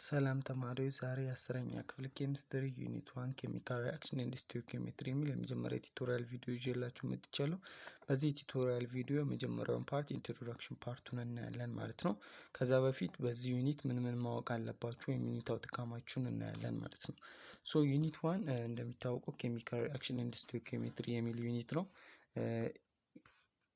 ሰላም ተማሪዎች ዛሬ 10ኛ ክፍል ኬሚስትሪ ዩኒት 1 ኬሚካል ሪአክሽን ኤንድ ስቶይኪዮሜትሪ የሚል የመጀመሪያ ቱቶሪያል ቪዲዮ ይዤላችሁ መጥቻለሁ። በዚህ ቱቶሪያል ቪዲዮ የመጀመሪያውን ፓርት ኢንትሮዳክሽን ፓርቱን እናያለን ማለት ነው። ከዛ በፊት በዚህ ዩኒት ምን ማወቅ አለባችሁ የሚኒት አውትካማችሁን እናያለን ማለት ነው። ሶ ዩኒት 1 እንደሚታወቀው ኬሚካል ሪአክሽን ኤንድ ስቶይኪዮሜትሪ የሚል ዩኒት ነው።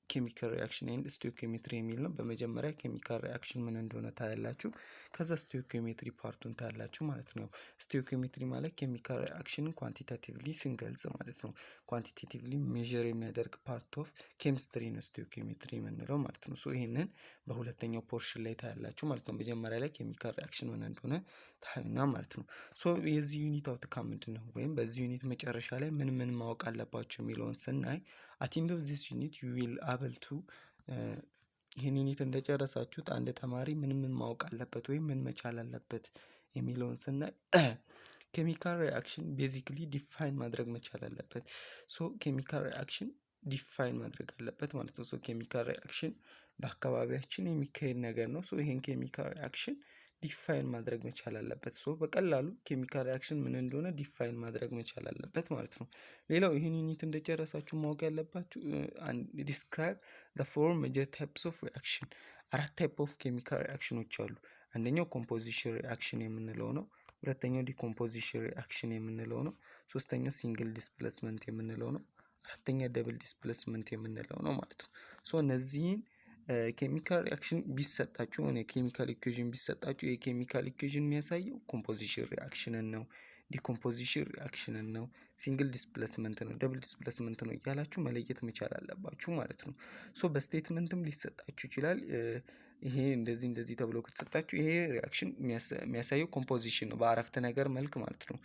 ኬሚካል ሪአክሽን ኤንድ ስቶይኪዮሜትሪ የሚል ነው። በመጀመሪያ ኬሚካል ሪአክሽን ምን እንደሆነ ታያላችሁ። ከዛ ስቶይኪዮሜትሪ ፓርቱን ታያላችሁ ማለት ነው። ስቶይኪዮሜትሪ ማለት ኬሚካል ሪአክሽንን ኳንቲታቲቭሊ ስንገልጽ ማለት ነው። ኳንቲታቲቭሊ ሜዠር የሚያደርግ ፓርት ኦፍ ኬሚስትሪ ነው ስቶይኪዮሜትሪ የምንለው ማለት ነው። ሶ ይሄንን በሁለተኛው ፖርሽን ላይ ታያላችሁ ማለት ነው። መጀመሪያ ላይ ኬሚካል ሪአክሽን ምን እንደሆነ ታዩና ማለት ነው። ሶ የዚህ ዩኒት አውትካም ምንድነው ወይም በዚህ ዩኒት መጨረሻ ላይ ምን ማወቅ አለባችሁ የሚለውን ስናይ at the end of this unit you will able to ይሄን ዩኒት እንደጨረሳችሁት አንድ ተማሪ ምን ማወቅ አለበት ወይም ምን መቻል አለበት የሚለውን ስናይ ኬሚካል ሪአክሽን ቤዚክሊ ዲፋይን ማድረግ መቻል አለበት። ሶ ኬሚካል ሪአክሽን ዲፋይን ማድረግ አለበት ማለት ነው። ሶ ኬሚካል ሪአክሽን በአካባቢያችን የሚካሄድ ነገር ነው። ሶ ይሄን ኬሚካል ሪአክሽን ዲፋይን ማድረግ መቻል አለበት። ሶ በቀላሉ ኬሚካል ሪአክሽን ምን እንደሆነ ዲፋይን ማድረግ መቻል አለበት ማለት ነው። ሌላው ይሄን ዩኒት እንደጨረሳችሁ ማወቅ ያለባችሁ ዲስክራይብ the four major types of reaction አራት ታይፕ ኦፍ ኬሚካል ሪአክሽኖች አሉ። አንደኛው ኮምፖዚሽን ሪአክሽን የምንለው ነው። ሁለተኛው ዲኮምፖዚሽን ሪአክሽን የምንለው ነው። ሶስተኛው ሲንግል ዲስፕሌስመንት የምንለው ነው። አራተኛ ደብል ዲስፕሌስመንት የምንለው ነው ማለት ነው። ሶ እነዚህን ኬሚካል ሪአክሽን ቢሰጣችሁ ኬሚካል ኢኩዌሽን ቢሰጣችሁ የኬሚካል ኢኩዌሽን የሚያሳየው ኮምፖዚሽን ሪአክሽንን ነው፣ ዲኮምፖዚሽን ሪአክሽንን ነው፣ ሲንግል ዲስፕሌስመንት ነው፣ ደብል ዲስፕሌስመንት ነው እያላችሁ መለየት መቻል አለባችሁ ማለት ነው። ሶ በስቴትመንትም ሊሰጣችሁ ይችላል። ይሄ እንደዚህ ተብሎ ከተሰጣችሁ ይሄ ሪአክሽን የሚያሳየው ኮምፖዚሽን ነው በአረፍተ ነገር መልክ ማለት ነው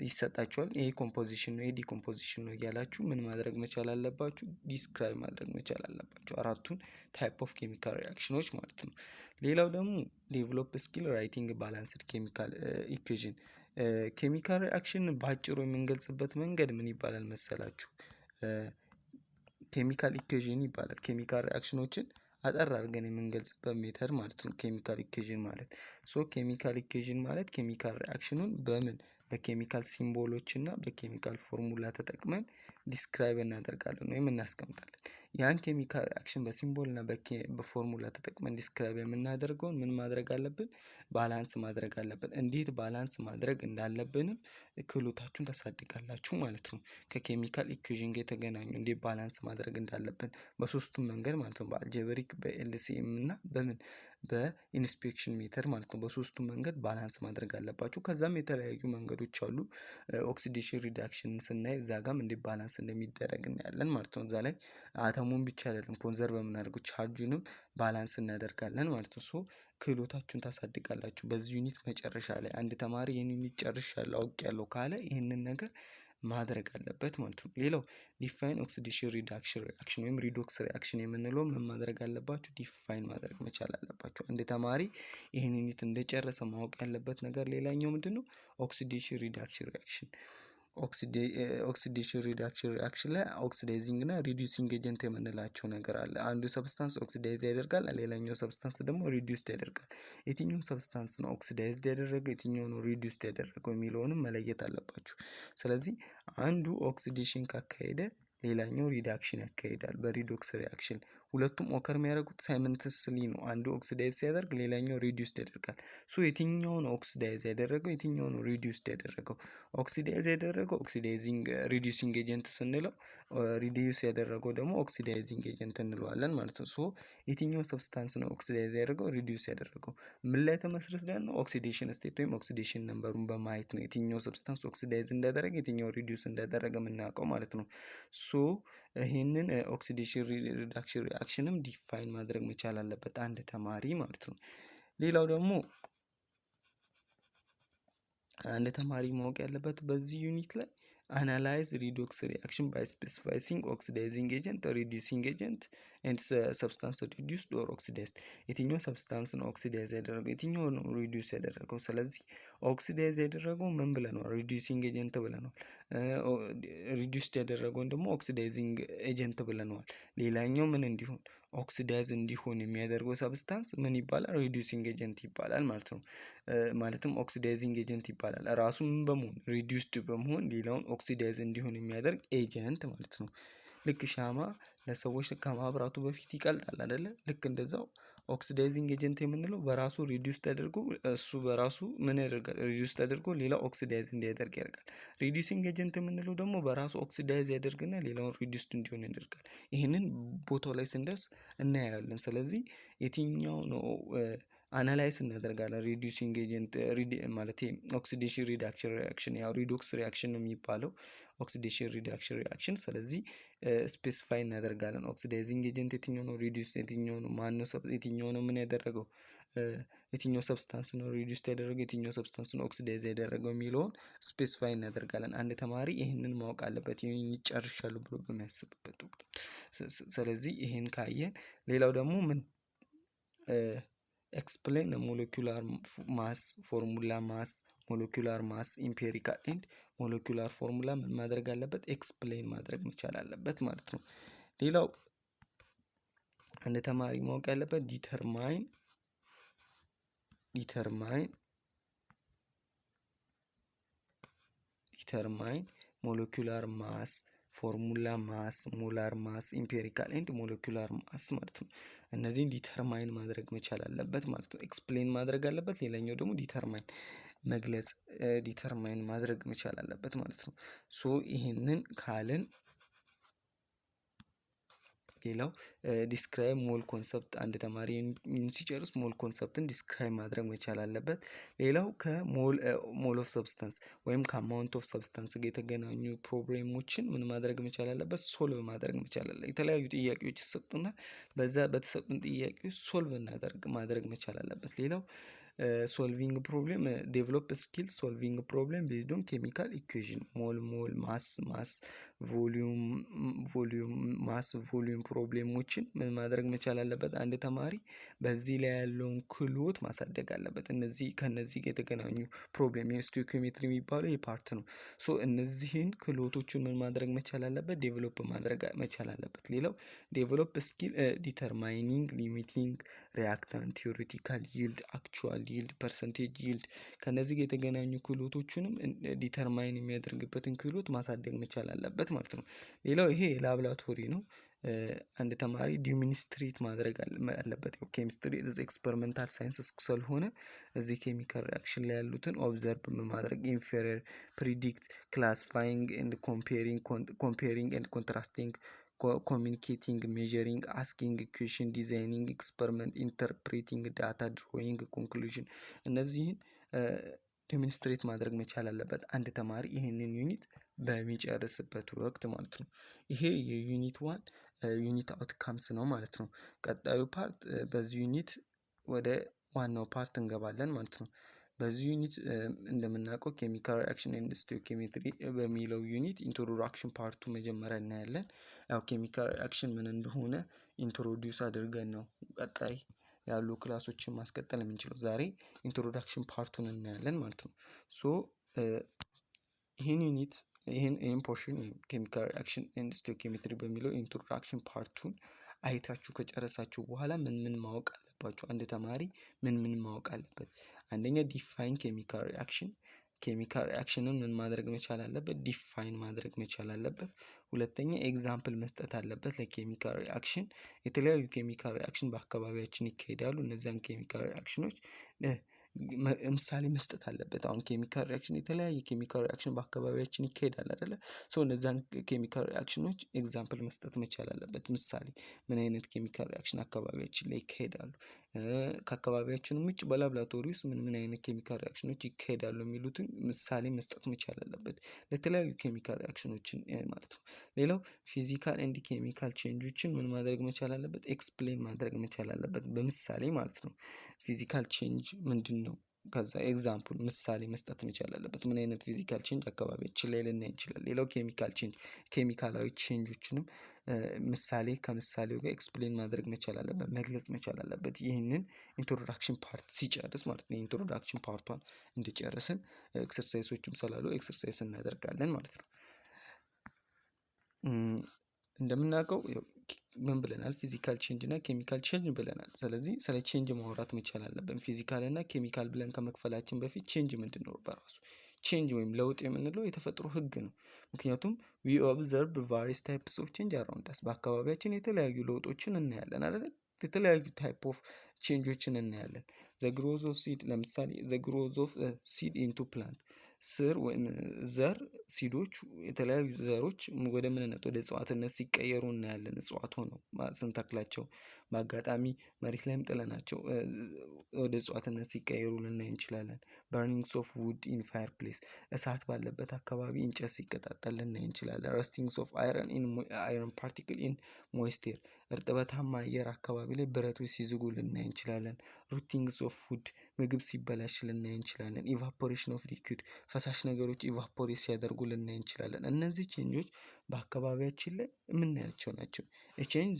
ይሰጣችኋል። ይሄ ኮምፖዚሽን ነው፣ ይሄ ዲኮምፖዚሽን ነው እያላችሁ ምን ማድረግ መቻል አለባችሁ? ዲስክራይብ ማድረግ መቻል አለባችሁ አራቱን ታይፕ ኦፍ ኬሚካል ሪአክሽኖች ማለት ነው። ሌላው ደግሞ ዴቨሎፕ ስኪል ራይቲንግ ባላንስድ ኬሚካል ኢኩዌሽን ኬሚካል ሪአክሽን ባጭሩ የምንገልጽበት መንገድ ምን ይባላል መሰላችሁ? ኬሚካል ኢኩዌሽን ይባላል። ኬሚካል ሪአክሽኖችን አጠር አድርገን የምንገልጽበት ሜተድ ማለት ነው ኬሚካል ኢኩዌሽን ማለት። ሶ ኬሚካል ኢኩዌሽን ማለት ኬሚካል ሪአክሽኑን በምን በኬሚካል ሲምቦሎች እና በኬሚካል ፎርሙላ ተጠቅመን ዲስክራይብ እናደርጋለን ወይም እናስቀምጣለን። ያን ኬሚካል ሪአክሽን በሲምቦል እና በፎርሙላ ተጠቅመን ዲስክራይብ የምናደርገውን ምን ማድረግ አለብን? ባላንስ ማድረግ አለብን። እንዴት ባላንስ ማድረግ እንዳለብንም ክህሎታችሁን ታሳድጋላችሁ ማለት ነው። ከኬሚካል ኢኩዌሽን ጋር የተገናኙ እንዴት ባላንስ ማድረግ እንዳለብን በሶስቱም መንገድ ማለት ነው። በአልጀብሪክ፣ በኤልሲኤም እና በኢንስፔክሽን ሜተድ ማለት ነው። በሶስቱም መንገድ ባላንስ ማድረግ አለባችሁ። ከዛም የተለያዩ መንገዶች አሉ። ኦክሲዴሽን ሪዳክሽን ስናይ እዛ ጋም እንዴት ባላንስ እንደሚደረግ እናያለን ማለት ነው። እዛ ላይ አተሙን ብቻ አይደለም ኮንዘርቭ የምናደርገው ቻርጁንም ባላንስ እናደርጋለን ማለት ነው። ሶ ክህሎታችሁን ታሳድጋላችሁ። በዚህ ዩኒት መጨረሻ ላይ አንድ ተማሪ ይህን ዩኒት ጨርሻለሁ አውቄያለሁ ካለ ይህንን ነገር ማድረግ አለበት ማለት ነው። ሌላው ዲፋይን ኦክሲዴሽን ሪዳክሽን ሪአክሽን ወይም ሪዶክስ ሪአክሽን የምንለው ምን ማድረግ አለባችሁ? ዲፋይን ማድረግ መቻል አለባችሁ። አንድ ተማሪ ይህን ዩኒት እንደጨረሰ ማወቅ ያለበት ነገር ሌላኛው ምንድነው? ኦክሲዴሽን ሪዳክሽን ሪአክሽን ኦክሲዴሽን ሪዳክሽን ሪአክሽን ላይ ኦክሲዳይዚንግ እና ሪዲዩሲንግ ኤጀንት የምንላቸው ነገር አለ። አንዱ ሰብስታንስ ኦክሲዳይዝ ያደርጋል፣ ሌላኛው ሰብስታንስ ደግሞ ሪዲዩስድ ያደርጋል። የትኛው ሰብስታንስ ነው ኦክሲዳይዝድ ያደረገው የትኛው ነው ሪዲዩስድ ያደረገው የሚለውንም መለየት አለባችሁ። ስለዚህ አንዱ ኦክሲዴሽን ካካሄደ ሌላኛው ሪዳክሽን ያካሂዳል በሪዶክስ ሪአክሽን። ሁለቱም ኦከር የሚያደርጉት ሳይመንተስሊ ነው። አንዱ ኦክሲዳይዝ ሲያደርግ ሌላኛው ሪዲዩስድ ያደርጋል። ሶ የትኛው ነው ኦክሲዳይዝ ያደረገው የትኛው ነው ሪዲዩስድ ያደረገው? ኦክሲዳይዝ ያደረገው ኦክሲዳይዚንግ ሪዲዩሲንግ ኤጀንት ስንለው፣ ሪዲዩስ ያደረገው ደግሞ ኦክሲዳይዚንግ ኤጀንት እንለዋለን ማለት ነው። ሶ የትኛው ሰብስታንስ ነው ኦክሲዳይዝ ያደረገው ሪዲዩስ ያደረገው? ምን ላይ ተመስርተን ነው? ኦክሲዴሽን ስቴት ወይም ኦክሲዴሽን ነምበሩን በማየት ነው የትኛው ሰብስታንስ ኦክሲዳይዝ እንዳደረገ የትኛው ሪዲዩስ እንዳደረገ የምናውቀው ማለት ነው። ሶ ይሄንን ኦክሲዴሽን ሪዳክሽን ሪአክሽንም ዲፋይን ማድረግ መቻል አለበት አንድ ተማሪ ማለት ነው። ሌላው ደግሞ አንድ ተማሪ ማወቅ ያለበት በዚህ ዩኒት ላይ አናላይዝ ሪዶክስ ሪአክሽን ባይ ስፔሲፋይንግ ኦክሲዳይዚንግ ኤጀንት፣ ሪዲዩሲንግ ኤጀንት ኤንድ ሰብስታንስ ሪዲዩስድ ኦር ኦክሲዳይዝድ። የትኛው ሰብስታንስ ነው ኦክሲዳይዝ ያደረገው የትኛው ነው ሪዲዩስ ያደረገው? ስለዚህ ኦክሲዳይዝ ያደረገው ምን ብለናል? ሪዲዩሲንግ ኤጀንት ብለናል። ሪዲዩስድ ያደረገውን ደግሞ ኦክሲዳይዚንግ ኤጀንት ብለናል። ሌላኛው ምን እንዲሆን ኦክሲዳይዝ እንዲሆን የሚያደርገው ሰብስታንስ ምን ይባላል? ሪዲዩሲንግ ኤጀንት ይባላል ማለት ነው። ማለትም ኦክሲዳይዚንግ ኤጀንት ይባላል። ራሱ ምን በመሆን ሪዲዩስድ በመሆን ሌላውን ኦክሲዳይዝ እንዲሆን የሚያደርግ ኤጀንት ማለት ነው። ልክ ሻማ ለሰዎች ከማብራቱ በፊት ይቀልጣል አይደለ? ልክ እንደዛው ኦክሲዳይዚንግ ኤጀንት የምንለው በራሱ ሪዲዩስ ተደርጎ እሱ በራሱ ምን ያደርጋል? ሪዲዩስ ተደርጎ ሌላው ኦክሲዳይዝ እንዲያደርግ ያደርጋል። ሪዲዩሲንግ ኤጀንት የምንለው ደግሞ በራሱ ኦክሲዳይዝ ያደርግና ሌላውን ሪዲዩስድ እንዲሆን ያደርጋል። ይህንን ቦታው ላይ ስንደርስ እናያለን። ስለዚህ የትኛው ነው አናላይዝ እናደርጋለን። ሪዲዩሲንግ ኤጀንት ማለት ኦክሲዴሽን ሪዳክሽን ሪአክሽን ያው ሪዶክስ ሪአክሽን ነው የሚባለው ኦክሲዴሽን ሪዳክሽን ሪአክሽን። ስለዚህ ስፔሲፋይ እናደርጋለን ኦክሲዳይዚንግ ኤጀንት የትኛው ነው፣ ሪዲዩስ የትኛው ነው፣ ማን ነው የትኛው ነው ምን ያደረገው፣ የትኛው ሰብስታንስ ነው ሪዲዩስ ያደረገው፣ የትኛው ሰብስታንስ ነው ኦክሲዳይዝ ያደረገው የሚለውን ስፔሲፋይ እናደርጋለን። አንድ ተማሪ ይህንን ማወቅ አለበት ይጨርሻሉ ብሎ በሚያስብበት ወቅት። ስለዚህ ይህን ካየን ሌላው ደግሞ ምን ኤክስፕሌን ሞለኪውላር ማስ ፎርሙላ ማስ ሞለኪውላር ማስ ኢምፔሪካል ኤንድ ሞለኪውላር ፎርሙላ ምን ማድረግ አለበት? ኤክስፕሌን ማድረግ መቻል አለበት ማለት ነው። ሌላው አንድ ተማሪ ማወቅ ያለበት ዲተርማይን ሞለኪውላር ማስ ፎርሙላ ማስ ሞላር ማስ ኢምፔሪካል ኤንድ ሞለኪውላር ማስ ማለት ነው። እነዚህን ዲተርማይን ማድረግ መቻል አለበት ማለት ነው። ኤክስፕሌን ማድረግ አለበት። ሌላኛው ደግሞ ዲተርማይን መግለጽ ዲተርማይን ማድረግ መቻል አለበት ማለት ነው። ሶ ይሄንን ካልን ሌላው ዲስክራይብ ሞል ኮንሰፕት አንድ ተማሪ ሲጨርስ ሞል ኮንሰፕትን ዲስክራይብ ማድረግ መቻል አለበት። ሌላው ከሞል ኦፍ ሰብስታንስ ወይም ከአማውንት ኦፍ ሰብስታንስ ጋር የተገናኙ ፕሮብሌሞችን ምን ማድረግ መቻል አለበት? ሶልቭ ማድረግ መቻል አለበት። የተለያዩ ጥያቄዎች ይሰጡና በዛ በተሰጡን ጥያቄዎች ሶልቭ ማድረግ መቻል አለበት። ሌላው ሶልቪንግ ፕሮብሌም ዴቨሎፕ ስኪል ሶልቪንግ ፕሮብሌም ቤዝድ ኦን ኬሚካል ኢኩዌሽን ሞል ማስ ቮሊዩም ማስ ቮሊዩም ፕሮብሌሞችን ምን ማድረግ መቻል አለበት? አንድ ተማሪ በዚህ ላይ ያለውን ክህሎት ማሳደግ አለበት። ከነዚህ ጋር የተገናኙ ፕሮብሌም ስቶይኪዮሜትሪ የሚባለው ይህ ፓርት ነው። ሶ እነዚህን ክህሎቶችን ምን ማድረግ መቻል አለበት? ዴቨሎፕ ማድረግ መቻል አለበት። ሌላው ዴቨሎፕ ስኪል ዲተርማይኒንግ ሊሚቲንግ ሪአክታንት ቲዮሬቲካል ይልድ አክቹዋል ይልድ ፐርሰንቴጅ ይልድ ከነዚህ ጋር የተገናኙ ክህሎቶችንም ዲተርማይን የሚያደርግበትን ክህሎት ማሳደግ መቻል አለበት ማለት ነው። ሌላው ይሄ ላብራቶሪ ነው። አንድ ተማሪ ዲሚኒስትሬት ማድረግ አለበት። ኬሚስትሪ ኤክስፐሪመንታል ሳይንስ ስለሆነ እዚህ ኬሚካል ሪአክሽን ላይ ያሉትን ኦብዘርቭ በማድረግ ኢንፌሪየር ፕሪዲክት ክላሲፋይንግ ኤንድ ኮምፔሪንግ ኤንድ ኮንትራስቲንግ ኮሚኒኬቲንግ ሜዠሪንግ አስኪንግ ኩዌሽን ዲዛይኒንግ ኤክስፐሪመንት ኢንተርፕሬቲንግ ዳታ ድሮይንግ ኮንክሉዥን እነዚህን ዴሞንስትሬት ማድረግ መቻል አለበት አንድ ተማሪ ይህንን ዩኒት በሚጨርስበት ወቅት ማለት ነው። ይሄ የዩኒት 1 ዩኒት አውትካምስ ነው ማለት ነው። ቀጣዩ ፓርት በዚህ ዩኒት ወደ ዋናው ፓርት እንገባለን ማለት ነው። በዚህ ዩኒት እንደምናውቀው ኬሚካል ሪአክሽን ኤንድ ስቶይኪዮሜትሪ በሚለው ዩኒት ኢንትሮዳክሽን ፓርቱ መጀመሪያ እናያለን። ያው ኬሚካል ሪአክሽን ምን እንደሆነ ኢንትሮዲዩስ አድርገን ነው ቀጣይ ያሉ ክላሶችን ማስቀጠል የምንችለው። ዛሬ ኢንትሮዳክሽን ፓርቱን እናያለን ማለት ነው። ሶ ይህን ዩኒት ይህን ፖርሽን ኬሚካል ሪአክሽን ኤንድ ስቶይኪዮሜትሪ በሚለው ኢንትሮዳክሽን ፓርቱን አይታችሁ ከጨረሳችሁ በኋላ ምን ማወቅ አለባችሁ? አንድ ተማሪ ምን ማወቅ አለበት? አንደኛ ዲፋይን ኬሚካል ሪአክሽንን ምን ማድረግ መቻል አለበት? ዲፋይን ማድረግ መቻል አለበት። ሁለተኛ ኤግዛምፕል መስጠት አለበት ለኬሚካል ሪአክሽን። የተለያዩ ኬሚካል ሪአክሽን በአካባቢያችን ይካሄዳሉ። እነዚያን ኬሚካል ሪአክሽኖች ምሳሌ መስጠት አለበት። አሁን ኬሚካል ሪአክሽን የተለያየ ኬሚካል ሪአክሽን በአካባቢያችን ይካሄዳል አይደለ? እነዛን ኬሚካል ሪአክሽኖች ኤግዛምፕል መስጠት መቻል አለበት። ምሳሌ ምን አይነት ኬሚካል ሪአክሽን አካባቢያችን ላይ ይካሄዳሉ፣ ከአካባቢያችን ውጭ በላብራቶሪ ውስጥ ምን አይነት ኬሚካል ሪአክሽኖች ይካሄዳሉ የሚሉትን ምሳሌ መስጠት መቻል አለበት ለተለያዩ ኬሚካል ሪአክሽኖችን ማለት ነው። ሌላው ፊዚካል ኤንድ ኬሚካል ቼንጆችን ምን ማድረግ መቻል አለበት? ኤክስፕሌን ማድረግ መቻል አለበት በምሳሌ ማለት ነው። ፊዚካል ቼንጅ ምንድን ነው? ከዛ ኤግዛምፕል ምሳሌ መስጠት መቻል አለበት። ምን አይነት ፊዚካል ቼንጅ አካባቢያችን ላይ ልናይ እንችላለን። ሌላው ኬሚካል ቼንጅ ኬሚካላዊ ቼንጆችንም ከምሳሌው ጋር ኤክስፕሌን ማድረግ መቻል አለበት፣ መግለጽ መቻል አለበት። ይህንን ኢንትሮዳክሽን ፓርት ሲጨርስ ማለት ነው። ኢንትሮዳክሽን ፓርቷን እንዲጨርስን ኤክሰርሳይሶችም ስላሉ ኤክሰርሳይዝ እናደርጋለን ማለት ነው። እንደምናውቀው ምን ብለናል? ፊዚካል ቼንጅ እና ኬሚካል ቼንጅ ብለናል። ስለዚህ ስለ ቼንጅ ማውራት መቻል አለብን። ፊዚካል እና ኬሚካል ብለን ከመክፈላችን በፊት ቼንጅ ምንድን ነው? በራሱ ቼንጅ ወይም ለውጥ የምንለው የተፈጥሮ ህግ ነው። ምክንያቱም ዊ ኦብዘርቭ ቫሪየስ ታይፕስ ኦፍ ቼንጅ አራውንድ አስ፣ በአካባቢያችን የተለያዩ ለውጦችን እናያለን አይደል? የተለያዩ ታይፕ ኦፍ ቼንጆችን እናያለን። ዘ ግሮዝ ኦፍ ሲድ፣ ለምሳሌ ዘ ግሮዝ ኦፍ ሲድ ኢንቱ ፕላንት፣ ስር ወይም ዘር ሲዶች የተለያዩ ዘሮች ወደ ምንነት ወደ እጽዋትነት ሲቀየሩ እናያለን። እጽዋት ሆነው ስንተክላቸው በአጋጣሚ መሬት ላይም ጥለናቸው ወደ እጽዋትነት ሲቀየሩ ልናይ እንችላለን። በርኒንግስ ኦፍ ውድ ኢን ፋየር ፕሌስ፣ እሳት ባለበት አካባቢ እንጨት ሲቀጣጠል ልናይ እንችላለን። ረስቲንግስ ኦፍ አይረን ፓርቲክል ኢን ሞይስቴር፣ እርጥበታማ አየር አካባቢ ላይ ብረቶች ሲዝጉ ልናይ እንችላለን። ሩቲንግስ ኦፍ ፉድ፣ ምግብ ሲበላሽ ልናይ እንችላለን። ኢቫፖሬሽን ኦፍ ሊኩዊድ፣ ፈሳሽ ነገሮች ኢቫፖሬት ሲያደርጉ ልናይ እንችላለን። እነዚህ ቼንጆች በአካባቢያችን ላይ የምናያቸው ናቸው። ቼንጅ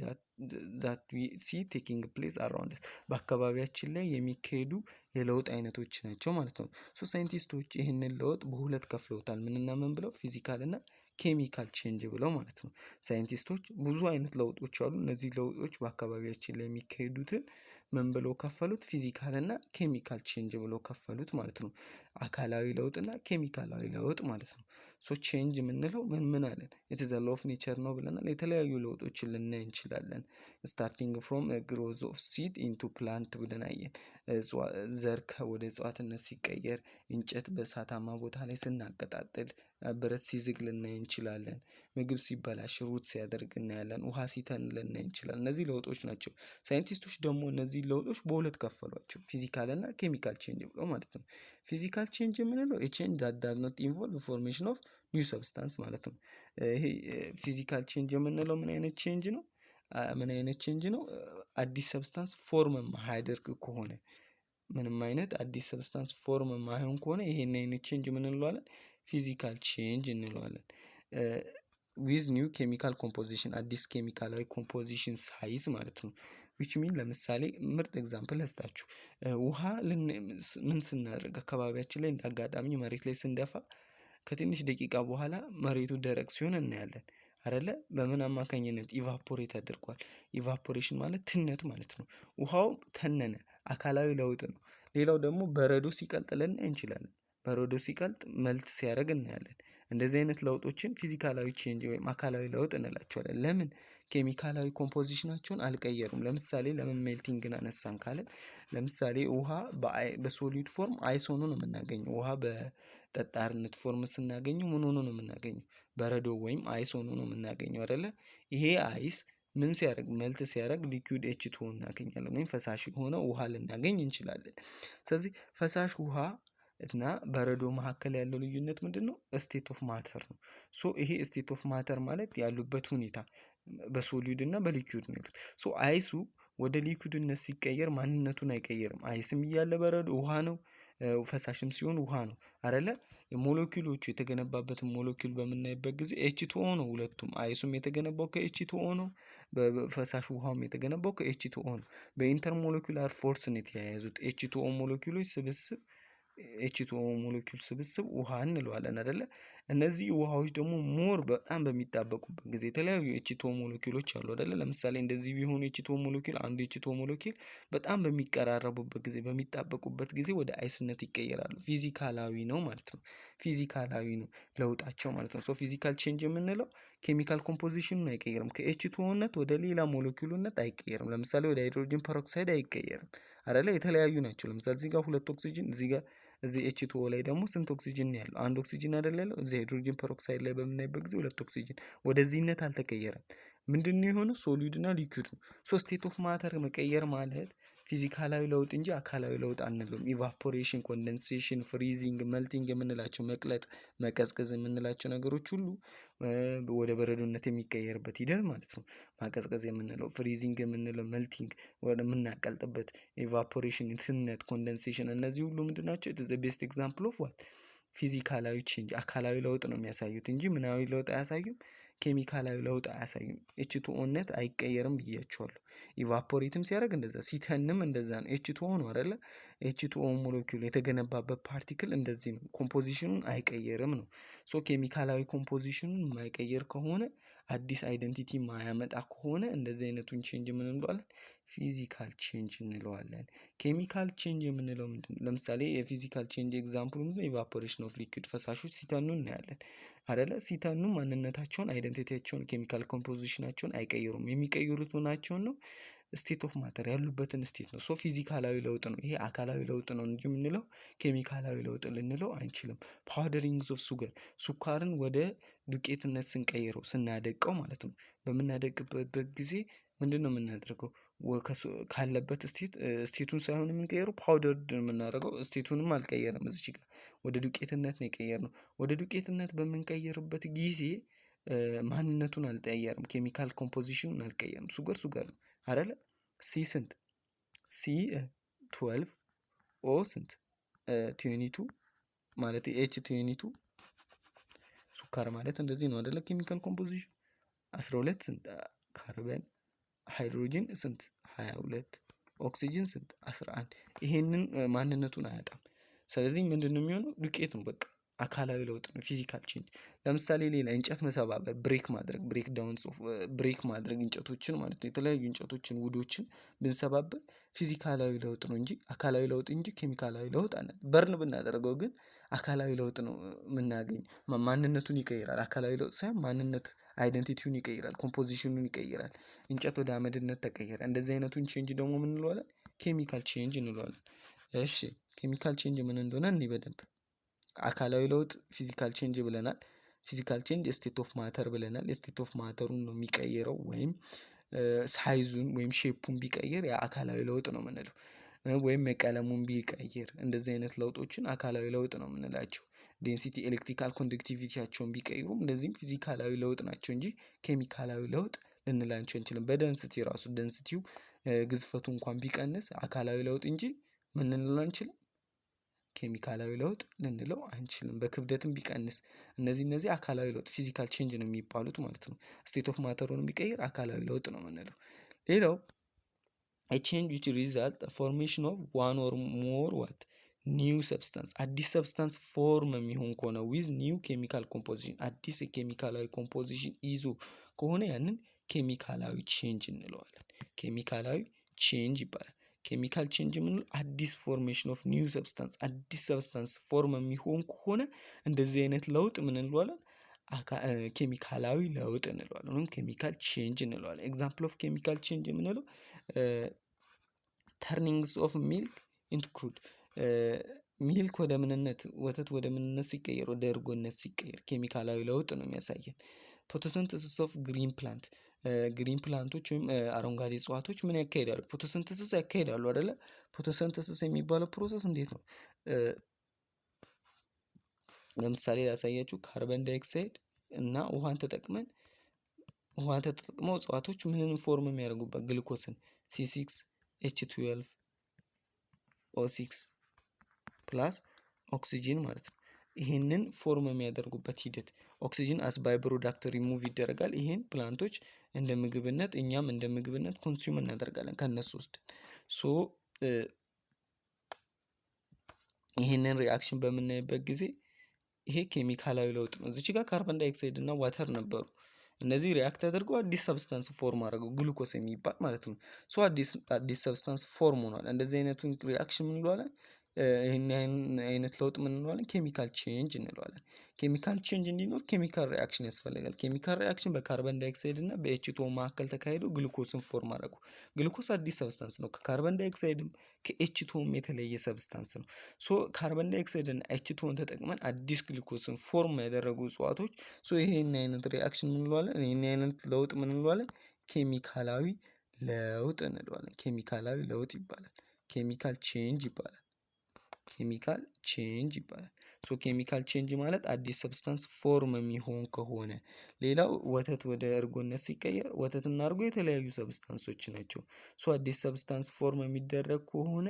ዛት ዊ ሲ ቴኪንግ ፕሌስ አራውንድ፣ በአካባቢያችን ላይ የሚካሄዱ የለውጥ አይነቶች ናቸው ማለት ነው። ሶ ሳይንቲስቶች ይህንን ለውጥ በሁለት ከፍለውታል። ምንና ምን ብለው? ፊዚካል እና ኬሚካል ቼንጅ ብለው ማለት ነው። ሳይንቲስቶች ብዙ አይነት ለውጦች አሉ። እነዚህ ለውጦች በአካባቢያችን ላይ የሚካሄዱትን ምን ብለው ከፈሉት? ፊዚካል እና ኬሚካል ቼንጅ ብለው ከፈሉት ማለት ነው። አካላዊ ለውጥ እና ኬሚካላዊ ለውጥ ማለት ነው። ሶ ቼንጅ የምንለው ምን አለን? ኢት ኢዝ አ ሎው ኦፍ ኔቸር ነው ብለናል። የተለያዩ ለውጦችን ልናይ እንችላለን። ስታርቲንግ ፍሮም ግሮዝ ኦፍ ሲድ ኢንቱ ፕላንት ብለን አየን። ዘር ወደ እጽዋትነት ሲቀየር፣ እንጨት በእሳታማ ቦታ ላይ ስናቀጣጥል፣ ብረት ሲዝግ ልናይ እንችላለን። ምግብ ሲበላሽ ሩት ሲያደርግ እናያለን። ውሃ ሲተን ልናይ እንችላለን። እነዚህ ለውጦች ናቸው። ሳይንቲስቶች ደግሞ እነዚህ ለውጦች በሁለት ከፈሏቸው፣ ፊዚካል እና ኬሚካል ቼንጅ ብለው ማለት ነው። ፊዚካል ቼንጅ የምንለው ቼንጅ ዛት ዳዝ ኖት ኢንቮልቭ ፎርሜሽን ኦፍ ኒው ሰብስታንስ ማለት ነው። ይሄ ፊዚካል ቼንጅ የምንለው ምን አይነት ቼንጅ ነው? ምን አይነት ቼንጅ ነው? አዲስ ሰብስታንስ ፎርም የማያደርግ ከሆነ፣ ምንም አይነት አዲስ ሰብስታንስ ፎርም የማይሆን ከሆነ ይሄን አይነት ቼንጅ ምን እንለዋለን? ፊዚካል ቼንጅ እንለዋለን። ዊዝ ኒው ኬሚካል ኮምፖዚሽን፣ አዲስ ኬሚካላዊ ኮምፖዚሽን ሳይዝ ማለት ነው። ዊች ሚን ለምሳሌ ምርጥ ኤግዛምፕል ልስጣችሁ። ውሃ ምን ስናደርግ አካባቢያችን ላይ እንደ አጋጣሚ መሬት ላይ ስንደፋ ከትንሽ ደቂቃ በኋላ መሬቱ ደረቅ ሲሆን እናያለን አይደለ? በምን አማካኝነት? ኢቫፖሬት አድርጓል። ኢቫፖሬሽን ማለት ትነት ማለት ነው። ውሃው ተነነ፣ አካላዊ ለውጥ ነው። ሌላው ደግሞ በረዶ ሲቀልጥ ልናይ እንችላለን። በረዶ ሲቀልጥ መልት ሲያደርግ እናያለን። እንደዚህ አይነት ለውጦችን ፊዚካላዊ ቼንጅ ወይም አካላዊ ለውጥ እንላቸዋለን። ለምን? ኬሚካላዊ ኮምፖዚሽናቸውን አልቀየሩም። ለምሳሌ ለምን ሜልቲንግን አነሳን ካለን፣ ለምሳሌ ውሃ በሶሊድ ፎርም አይስ ሆኖ ነው የምናገኘው። ውሃ በጠጣርነት ፎርም ስናገኘው ምን ሆኖ ነው የምናገኘው? በረዶ ወይም አይስ ሆኖ ነው የምናገኘው አይደለ? ይሄ አይስ ምን ሲያደርግ? መልት ሲያደርግ ሊኩዊድ ኤች2 እናገኛለን፣ ወይም ፈሳሽ ሆነ ውሃ ልናገኝ እንችላለን። ስለዚህ ፈሳሽ ውሃ እና በረዶ መካከል ያለው ልዩነት ምንድነው? ስቴት ኦፍ ማተር ነው። ሶ ይሄ ስቴት ኦፍ ማተር ማለት ያሉበት ሁኔታ በሶሊድ እና በሊኩዊድ ነው ያሉት። ሶ አይሱ ወደ ሊኩዊድነት ሲቀየር ማንነቱን አይቀየርም። አይስም እያለ በረዶ ውሃ ነው፣ ፈሳሽም ሲሆን ውሃ ነው አይደለ? ሞለኪውሎቹ የተገነባበትን ሞለኪውል በምናይበት ጊዜ ኤች2ኦ ነው። ሁለቱም አይሱም የተገነባው ከኤች2ኦ ነው፣ በፈሳሽ ውሃውም የተገነባው ከኤች2ኦ ነው። በኢንተር ሞለኪውላር ፎርስ ነው የተያያዙት። ኤች2ኦ ሞለኪውሎች ስብስብ፣ ኤች2ኦ ሞለኪውል ስብስብ ውሃ እንለዋለን አይደለ? እነዚህ ውሃዎች ደግሞ ሞር በጣም በሚጣበቁበት ጊዜ የተለያዩ ኤች2ኦ ሞለኪውሎች አሉ አይደለ? ለምሳሌ እንደዚህ ቢሆኑ ኤች2ኦ ሞለኪውል አንዱ ኤች2ኦ ሞለኪውል በጣም በሚቀራረቡበት ጊዜ በሚጣበቁበት ጊዜ ወደ አይስነት ይቀየራሉ። ፊዚካላዊ ነው ማለት ነው። ፊዚካላዊ ነው ለውጣቸው ማለት ነው። ሶ ፊዚካል ቼንጅ የምንለው ኬሚካል ኮምፖዚሽኑን አይቀየርም። ከኤች2ኦነት ወደ ሌላ ሞለኪውልነት አይቀየርም። ለምሳሌ ወደ ሃይድሮጅን ፐሮክሳይድ አይቀየርም አይደለ? የተለያዩ ናቸው። ለምሳሌ እዚህ ጋር ሁለት ኦክሲጅን፣ እዚህ ኤች2ኦ ላይ ደግሞ ስንት ኦክሲጅን ነው ያለው? አንድ ኦክሲጅን አይደለ ያለው? እዚህ ሃይድሮጅን ፐሮክሳይድ ላይ በምናይበት ጊዜ ሁለት ኦክሲጅን። ወደዚህነት አልተቀየረም። ምንድነው የሆነው? ሶሊድ እና ሊኩዊድ ነው። ሶ ስቴት ኦፍ ማተር መቀየር ማለት ፊዚካላዊ ለውጥ እንጂ አካላዊ ለውጥ አንለውም። ኢቫፖሬሽን፣ ኮንደንሴሽን፣ ፍሪዚንግ፣ መልቲንግ የምንላቸው መቅለጥ፣ መቀዝቀዝ የምንላቸው ነገሮች ሁሉ ወደ በረዶነት የሚቀየርበት ሂደት ማለት ነው። ማቀዝቀዝ የምንለው፣ ፍሪዚንግ የምንለው፣ መልቲንግ ወደ የምናቀልጥበት፣ ኢቫፖሬሽን፣ ትነት፣ ኮንደንሴሽን እነዚህ ሁሉ ምንድን ናቸው? ኢት ኢዝ ዘ ቤስት ኤግዛምፕል ኦፍ ዋት ፊዚካላዊ ቼንጅ፣ አካላዊ ለውጥ ነው የሚያሳዩት እንጂ ምናዊ ለውጥ አያሳዩም። ኬሚካላዊ ለውጥ አያሳዩም። ኤች2ኦነት አይቀየርም ብያቸዋለሁ። ኢቫፖሬትም ሲያደርግ እንደዛ፣ ሲተንም እንደዛ ነው። ኤች2ኦ ነው አይደለ? ኤች2ኦ ሞለኪውል የተገነባበት ፓርቲክል እንደዚህ ነው። ኮምፖዚሽኑን አይቀየርም ነው። ሶ ኬሚካላዊ ኮምፖዚሽኑን የማይቀየር ከሆነ አዲስ አይደንቲቲ ማያመጣ ከሆነ እንደዚህ አይነቱን ቼንጅ ምን እንለዋለን? ፊዚካል ቼንጅ እንለዋለን። ኬሚካል ቼንጅ የምንለው ምንድነው? ለምሳሌ የፊዚካል ቼንጅ ኤግዛምፕሉ ምንድነው? ኢቫፖሬሽን ኦፍ ሊኩዊድ ፈሳሾች ሲተኑ እናያለን አይደለ? ሲተኑ ማንነታቸውን፣ አይደንቲቲያቸውን፣ ኬሚካል ኮምፖዚሽናቸውን አይቀይሩም። የሚቀይሩት ምናቸውን ነው? ስቴት ኦፍ ማተር ያሉበትን ስቴት ነው። ሶ ፊዚካላዊ ለውጥ ነው ይሄ፣ አካላዊ ለውጥ ነው እንጂ የምንለው ኬሚካላዊ ለውጥ ልንለው አንችልም። ፓውደሪንግስ ኦፍ ሱገር ስኳርን ወደ ዱቄትነት ስንቀይረው ስናደቀው ማለት ነው። በምናደቅበት ጊዜ ምንድነው የምናደርገው? ካለበት ስቴቱን ሳይሆን የምንቀይረው ፓውደር የምናደርገው ስቴቱንም አልቀየረም። እዚች ጋር ወደ ዱቄትነት ነው የቀየርነው። ወደ ዱቄትነት በምንቀይርበት ጊዜ ማንነቱን አልቀየርም፣ ኬሚካል ኮምፖዚሽኑን አልቀየርም። ሱገር ነው አይደለ? ሲ ስንት? ሲ 12 ኦ ስንት? 22 ማለት ኤች 22 ሱካር ማለት እንደዚህ ነው አይደለ? ኬሚካል ኮምፖዚሽን 12 ስንት? ካርበን ሃይድሮጅን ስንት? 22 ኦክሲጅን ስንት? 11 ይሄንን ማንነቱን አያጣም። ስለዚህ ምንድነው የሚሆነው? ዱቄት ነው በቃ። አካላዊ ለውጥ ነው፣ ፊዚካል ቼንጅ። ለምሳሌ ሌላ እንጨት መሰባበር፣ ብሬክ ማድረግ እንጨቶችን ማለት ነው። የተለያዩ እንጨቶችን ውዶችን ብንሰባበር ፊዚካላዊ ለውጥ ነው እንጂ አካላዊ ለውጥ እንጂ ኬሚካላዊ ለውጥ አለ። በርን ብናደርገው ግን አካላዊ ለውጥ ነው የምናገኝ። ማንነቱን ይቀይራል። አካላዊ ለውጥ ሳይሆን ማንነት አይደንቲቲውን ይቀይራል፣ ኮምፖዚሽኑን ይቀይራል። እንጨት ወደ አመድነት ተቀየረ። እንደዚህ አይነቱን ቼንጅ ደግሞ ምን እንለዋለን? ኬሚካል ቼንጅ እንለዋለን። እሺ ኬሚካል ቼንጅ ምን እንደሆነ እኔ በደንብ አካላዊ ለውጥ ፊዚካል ቼንጅ ብለናል። ፊዚካል ቼንጅ ስቴት ኦፍ ማተር ብለናል። ስቴት ኦፍ ማተሩን ነው የሚቀይረው፣ ወይም ሳይዙን ወይም ሼፑን ቢቀይር ያ አካላዊ ለውጥ ነው የምንለው። ወይም የቀለሙን ቢቀይር እንደዚህ አይነት ለውጦችን አካላዊ ለውጥ ነው የምንላቸው። ዴንሲቲ፣ ኤሌክትሪካል ኮንዳክቲቪቲያቸውን ቢቀይሩም እንደዚህም ፊዚካላዊ ለውጥ ናቸው እንጂ ኬሚካላዊ ለውጥ ልንላቸው እንችልም። በደንሲቲ ራሱ ደንሲቲው ግዝፈቱ እንኳን ቢቀንስ አካላዊ ለውጥ እንጂ ምን ልንለው አንችልም? ኬሚካላዊ ለውጥ ልንለው አንችልም። በክብደትም ቢቀንስ እነዚህ አካላዊ ለውጥ ፊዚካል ቼንጅ ነው የሚባሉት ማለት ነው። ስቴት ኦፍ ማተሩን ቢቀይር አካላዊ ለውጥ ነው የምንለው። ሌላው a change which result the formation of one or more new substance አዲስ ሰብስታንስ ፎርም የሚሆን ከሆነ with new chemical composition አዲስ የኬሚካላዊ ኮምፖዚሽን ይዞ ከሆነ ያንን ኬሚካላዊ ቼንጅ እንለዋለን። ኬሚካላዊ ቼንጅ ይባላል። ኬሚካል ቼንጅ የምንለው አዲስ ፎርሜሽን ኦፍ ኒው ሰብስታንስ አዲስ ሰብስታንስ ፎርም የሚሆን ከሆነ እንደዚህ አይነት ለውጥ ምን እንለዋለን? ኬሚካላዊ ለውጥ እንለዋለን፣ ወይም ኬሚካል ቼንጅ እንለዋለን። ኤግዛምፕል ኦፍ ኬሚካል ቼንጅ የምንለው ተርኒንግስ ኦፍ ሚልክ ኢንቱ ክሩድ፣ ሚልክ ወደ ምንነት፣ ወተት ወደ ምንነት ሲቀየር፣ ወደ እርጎነት ሲቀየር ኬሚካላዊ ለውጥ ነው የሚያሳየን። ፎቶሲንተሲስ ኦፍ ግሪን ፕላንት፣ ግሪን ፕላንቶች ወይም አረንጓዴ እጽዋቶች ምን ያካሂዳሉ? ፎቶሲንተሲስ ያካሂዳሉ አይደለ? ፎቶሲንተሲስ የሚባለው ፕሮሰስ እንዴት ነው? ለምሳሌ ያሳያችሁ ካርበን ዳይኦክሳይድ እና ውሃን ተጠቅመው እጽዋቶች ምንን ፎርም የሚያደርጉበት? ግሉኮስን C6 H12 O6 ፕላስ ኦክሲጂን ማለት ነው። ይሄንን ፎርም የሚያደርጉበት ሂደት ኦክሲጂን አስ ባይ ፕሮዳክት ሪሙቭ ይደረጋል። ይሄን ፕላንቶች እንደ ምግብነት እኛም እንደ ምግብነት ኮንሱም እናደርጋለን ከነሱ ውስጥ። ሶ ይሄንን ሪአክሽን በምናይበት ጊዜ ይሄ ኬሚካላዊ ለውጥ ነው። እዚች ጋር ካርበን ዳይኦክሳይድ እና ዋተር ነበሩ። እነዚህ ሪአክት አድርገው አዲስ ሰብስታንስ ፎርም አድርገው ግሉኮስ የሚባል ማለት ነው። ሶ አዲስ ሰብስታንስ ፎርም ሆኗል። እንደዚህ አይነቱን ሪአክሽን ምን እንለዋለን? ይሄን አይነት ለውጥ ምን እንለዋለን? ኬሚካል ቼንጅ እንለዋለን። ኬሚካል ቼንጅ እንዲኖር ኬሚካል ሪአክሽን ያስፈልጋል። ኬሚካል ሪአክሽን በካርበን ዳይኦክሳይድ እና በኤችቱኦ መካከል ተካሂዶ ግሉኮስን ፎርም አደረጉ። ግሉኮስ አዲስ ሰብስታንስ ነው። ከካርበን ዳይኦክሳይድም ከኤችቱኦም የተለየ ሰብስታንስ ነው። ሶ ካርበን ዳይኦክሳይድ እና ኤችቱኦን ተጠቅመን አዲስ ግሉኮስን ፎርም ያደረጉ እጽዋቶች ሶ ይሄን አይነት ሪአክሽን ምን እንለዋለን? ይሄን አይነት ለውጥ ምን እንለዋለን? ኬሚካላዊ ለውጥ እንለዋለን። ኬሚካላዊ ለውጥ ይባላል። ኬሚካል ቼንጅ ይባላል። ኬሚካል ቼንጅ ይባላል። ሶ ኬሚካል ቼንጅ ማለት አዲስ ሰብስታንስ ፎርም የሚሆን ከሆነ። ሌላው ወተት ወደ እርጎነት ሲቀየር ወተትና እርጎ የተለያዩ ሰብስታንሶች ናቸው። ሶ አዲስ ሰብስታንስ ፎርም የሚደረግ ከሆነ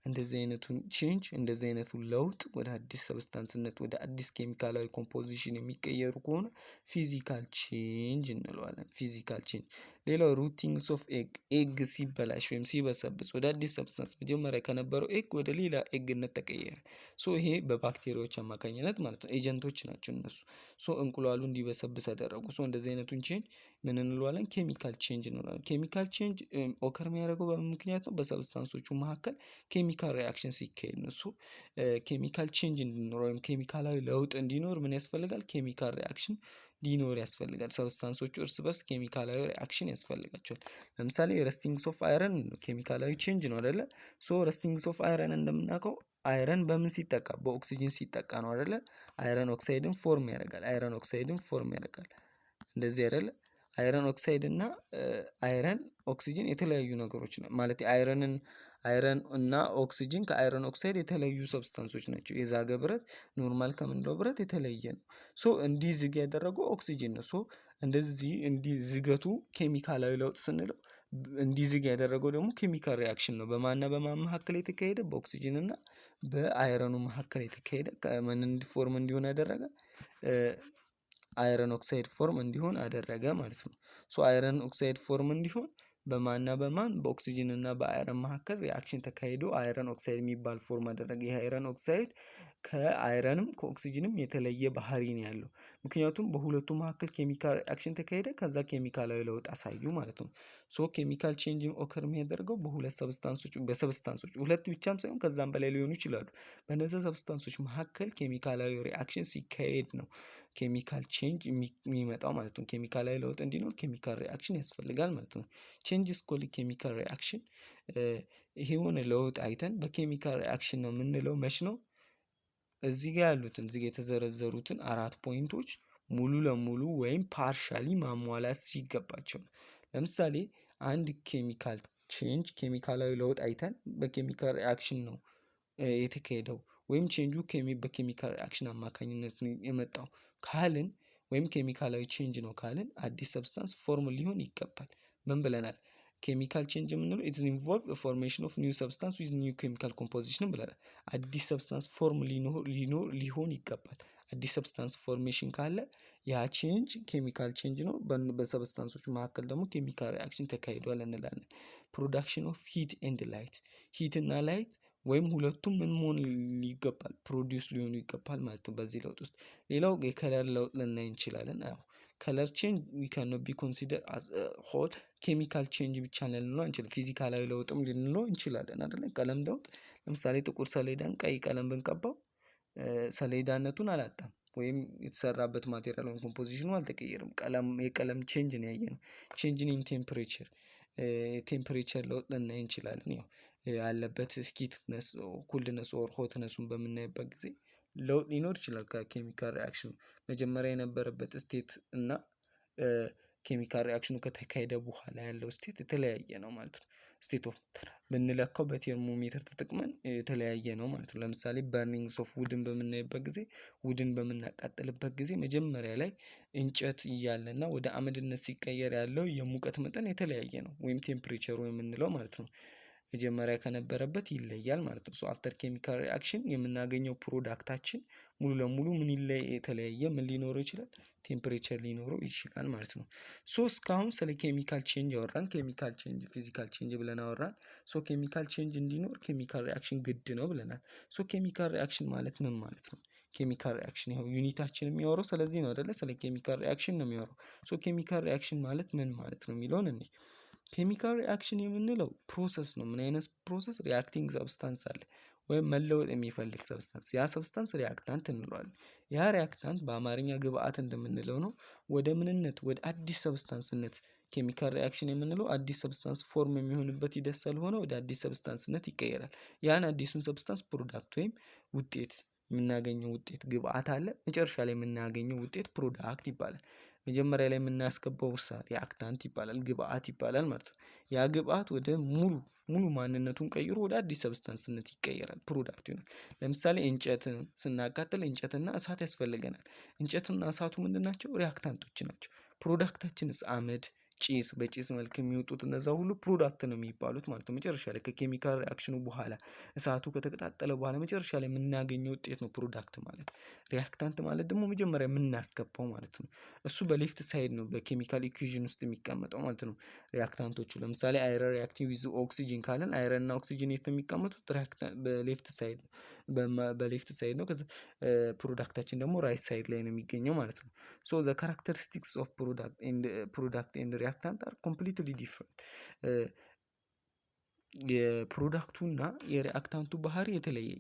እንደዚህ አይነቱን ቼንጅ እንደዚህ አይነቱን ለውጥ ወደ አዲስ ሰብስታንስነት ወደ አዲስ ኬሚካላዊ ኮምፖዚሽን የሚቀየሩ ከሆነ ፊዚካል ቼንጅ እንለዋለን። ፊዚካል ቼንጅ። ሌላው ሩቲንግስ ኦፍ ኤግ ሲበላሽ ወይም ሲበሰብስ ወደ አዲስ ሰብስታንስ መጀመሪያ ከነበረው ኤግ ወደ ሌላ ኤግነት ተቀየረ። ሶ ይሄ በባክቴሪያዎች አማካኝነት ማለት ነው። ኤጀንቶች ናቸው እነሱ። ሶ እንቁላሉ እንዲበሰብስ ያደረጉ። ሶ እንደዚህ አይነቱን ቼንጅ ምን እንለዋለን? ኬሚካል ቼንጅ እንለዋለን። ኬሚካል ቼንጅ ኦከር የሚያደርገው በምን ምክንያት ነው? በሰብስታንሶቹ መካከል ኬሚካል ሪአክሽን ሲካሄድ ነው። ሶ ኬሚካል ቼንጅ እንዲኖር ወይም ኬሚካላዊ ለውጥ እንዲኖር ምን ያስፈልጋል? ኬሚካል ሪአክሽን ሊኖር ያስፈልጋል። ሰብስታንሶቹ እርስ በርስ ኬሚካላዊ ሪአክሽን ያስፈልጋቸዋል። ለምሳሌ ረስቲንግስ ኦፍ አይረን ኬሚካላዊ ቼንጅ ነው አይደለ? ሶ ረስቲንግስ ኦፍ አይረን እንደምናውቀው አይረን በምን ሲጠቃ? በኦክሲጅን ሲጠቃ ነው አይደለ? አይረን ኦክሳይድን ፎርም ያደርጋል። አይረን ኦክሳይድን ፎርም ያደርጋል። እንደዚህ አይደለ? አይረን ኦክሳይድ እና አይረን ኦክሲጅን የተለያዩ ነገሮች ነው ማለት አይረን እና ኦክሲጅን ከአይረን ኦክሳይድ የተለያዩ ሰብስታንሶች ናቸው። የዛገ ብረት ኖርማል ከምንለው ብረት የተለየ ነው። ሶ እንዲህ ዝግ ያደረገው ኦክሲጅን ነው። ሶ እንደዚህ እንዲህ ዝገቱ ኬሚካላዊ ለውጥ ስንለው እንዲህ ዝግ ያደረገው ደግሞ ኬሚካል ሪአክሽን ነው። በማንና በማን መካከል የተካሄደ? በኦክሲጅን እና በአይረኑ መካከል የተካሄደ ከምን ፎርም እንዲሆን ያደረገ አይረን ኦክሳይድ ፎርም እንዲሆን አደረገ ማለት ነው። ሶ አይረን ኦክሳይድ ፎርም እንዲሆን በማንና በማን? በኦክሲጅን እና በአይረን መካከል ሪአክሽን ተካሂዶ አይረን ኦክሳይድ የሚባል ፎርም አደረገ። ይህ አይረን ኦክሳይድ ከአይረንም ከኦክሲጅንም የተለየ ባህሪ ነው ያለው። ምክንያቱም በሁለቱ መካከል ኬሚካል ሪአክሽን ተካሄደ፣ ከዛ ኬሚካላዊ ለውጥ አሳዩ ማለት ነው። ሶ ኬሚካል ቼንጅ ኦከር የሚያደርገው በሁለት በሰብስታንሶች ሁለት ብቻም ሳይሆን ከዛም በላይ ሊሆኑ ይችላሉ። በነዛ ሰብስታንሶች መካከል ኬሚካላዊ ሪአክሽን ሲካሄድ ነው ኬሚካል ቼንጅ የሚመጣው ማለት ነው። ኬሚካላዊ ለውጥ እንዲኖር ኬሚካል ሪአክሽን ያስፈልጋል ማለት ነው። ቼንጅ ኢዝ ኮልድ ኬሚካል ሪአክሽን። ይሄውን ለውጥ አይተን በኬሚካል ሪአክሽን ነው የምንለው መች ነው? እዚህ ጋር ያሉትን እዚህ ጋር የተዘረዘሩትን 4 ፖይንቶች ሙሉ ለሙሉ ወይም ፓርሻሊ ማሟላት ሲገባቸው። ለምሳሌ አንድ ኬሚካል ቼንጅ ኬሚካላዊ ለውጥ አይተን በኬሚካል ሪአክሽን ነው የተካሄደው ወይም ቼንጁ በኬሚካል ሪአክሽን አማካኝነት ነው የመጣው ካልን ወይም ኬሚካላዊ ቼንጅ ነው ካልን አዲስ ሰብስታንስ ፎርም ሊሆን ይገባል። ምን ብለናል? ኬሚካል ቼንጅ የምንለው ኢት ኢንቮልቭ ፎርሜሽን ኦፍ ኒው ሰብስታንስ ዊዝ ኒው ኬሚካል ኮምፖዚሽን ብለናል። አዲስ ሰብስታንስ ፎርም ሊሆን ይገባል። አዲስ ሰብስታንስ ፎርሜሽን ካለ ያ ቼንጅ ኬሚካል ቼንጅ ነው። በሰብስታንሶች መካከል ደግሞ ኬሚካል ሪአክሽን ተካሂዷል እንላለን። ፕሮዳክሽን ኦፍ ሂት ኤንድ ላይት፣ ሂት እና ላይት ወይም ሁለቱም ምን መሆን ይገባል? ፕሮዲውስ ሊሆኑ ይገባል ማለት ነው በዚህ ለውጥ ውስጥ። ሌላው የከለር ለውጥ ልናይ እንችላለን። አዎ ከለር ቼንጅ ዊ ካን ኖት ቢ ኮንሲደር አዝ ሆል ኬሚካል ቼንጅ ብቻ ልንለው እንችላለን። ፊዚካላዊ ለውጥም ልንለው እንችላለን አይደለ? ቀለም ለውጥ ለምሳሌ ጥቁር ሰሌዳን ቀይ ቀለም ብንቀባው ሰሌዳነቱን አላጣም ወይም የተሰራበት ማቴሪያል ወይም ኮምፖዚሽኑ አልተቀየረም። የቀለም ቼንጅ ነው ያየነው። ቼንጅ ኢን ቴምፕሬቸር ቴምፕሬቸር ለውጥ ልናይ እንችላለን። ያው ያለበት ሂትነስ ኩልድነስ ኦር ሆትነሱን በምናይበት ጊዜ ለውጥ ሊኖር ይችላል። ከኬሚካል ሪአክሽኑ መጀመሪያ የነበረበት ስቴት እና ኬሚካል ሪአክሽኑ ከተካሄደ በኋላ ያለው ስቴት የተለያየ ነው ማለት ነው። ስቴት ኦፍ ብንለካው በቴርሞሜትር ተጠቅመን የተለያየ ነው ማለት ነው። ለምሳሌ በርኒንግስ ኦፍ ውድን በምናይበት ጊዜ ውድን በምናቃጥልበት ጊዜ መጀመሪያ ላይ እንጨት እያለና ወደ አመድነት ሲቀየር ያለው የሙቀት መጠን የተለያየ ነው ወይም ቴምፕሬቸሩ የምንለው ማለት ነው። መጀመሪያ ከነበረበት ይለያል ማለት ነው። ሶ አፍተር ኬሚካል ሪአክሽን የምናገኘው ፕሮዳክታችን ሙሉ ለሙሉ የተለያየ ምን ሊኖረው ይችላል? ቴምፕሬቸር ሊኖረው ይችላል ማለት ነው። ሶ እስካሁን ስለ ኬሚካል ቼንጅ አወራን። ኬሚካል ቼንጅ ፊዚካል ቼንጅ ብለን አወራን። ሶ ኬሚካል ቼንጅ እንዲኖር ኬሚካል ሪአክሽን ግድ ነው ብለናል። ሶ ኬሚካል ሪአክሽን ማለት ምን ማለት ነው? ኬሚካል ሪአክሽን ይኸው ዩኒታችን የሚያወራው ስለዚህ ነው አይደለ? ስለ ኬሚካል ሪአክሽን ነው የሚያወራው። ሶ ኬሚካል ሪአክሽን ማለት ምን ማለት ነው የሚለውን እንይ። ኬሚካል ሪአክሽን የምንለው ፕሮሰስ ነው። ምን አይነት ፕሮሰስ? ሪአክቲንግ ሰብስታንስ አለ ወይም መለወጥ የሚፈልግ ሰብስታንስ፣ ያ ሰብስታንስ ሪአክታንት እንለዋለን። ያ ሪአክታንት በአማርኛ ግብአት እንደምንለው ነው። ወደ ምንነት ወደ አዲስ ሰብስታንስነት ኬሚካል ሪአክሽን የምንለው አዲስ ሰብስታንስ ፎርም የሚሆንበት ሂደት ስለሆነ ወደ አዲስ ሰብስታንስነት ይቀየራል። ያን አዲሱን ሰብስታንስ ፕሮዳክት ወይም ውጤት የምናገኘው ውጤት ግብአት አለ። መጨረሻ ላይ የምናገኘው ውጤት ፕሮዳክት ይባላል። መጀመሪያ ላይ የምናስገባው ሪአክታንት ይባላል፣ ግብአት ይባላል ማለት ነው። ያ ግብአት ወደ ሙሉ ማንነቱን ቀይሮ ወደ አዲስ ሰብስታንስነት ይቀየራል፣ ፕሮዳክት ይሆናል። ለምሳሌ እንጨትን ስናቃጥል እንጨትና እሳት ያስፈልገናል። እንጨትና እሳቱ ምንድን ናቸው? ሪአክታንቶች ናቸው። ፕሮዳክታችንስ አመድ፣ ጭስ በጭስ መልክ የሚወጡት እነዛ ሁሉ ፕሮዳክት ነው የሚባሉት ማለት ነው። መጨረሻ ላይ ከኬሚካል ሪአክሽኑ በኋላ እሳቱ ከተቀጣጠለ በኋላ መጨረሻ ላይ የምናገኘው ውጤት ነው ፕሮዳክት ማለት። ሪአክታንት ማለት ደግሞ መጀመሪያ የምናስገባው ማለት ነው። እሱ በሌፍት ሳይድ ነው በኬሚካል ኢኩዌዥን ውስጥ የሚቀመጠው ማለት ነው። ሪአክታንቶቹ ለምሳሌ አይረን ሪአክቲንግ ዊዝ ኦክሲጅን ካለን አይረን እና ኦክሲጅን የት ነው የሚቀመጡት? በሌፍት ሳይድ ነው። በሌፍት ሳይድ ነው። ከዛ ፕሮዳክታችን ደግሞ ራይት ሳይድ ላይ ነው የሚገኘው ማለት ነው። ሶ ዘ ካራክተሪስቲክስ ኦፍ ፕሮዳክት ኤንድ ሪአክታንት አር ኮምፕሊትሊ ዲፍረንት። የፕሮዳክቱና የሪአክታንቱ ባህሪ የተለየ።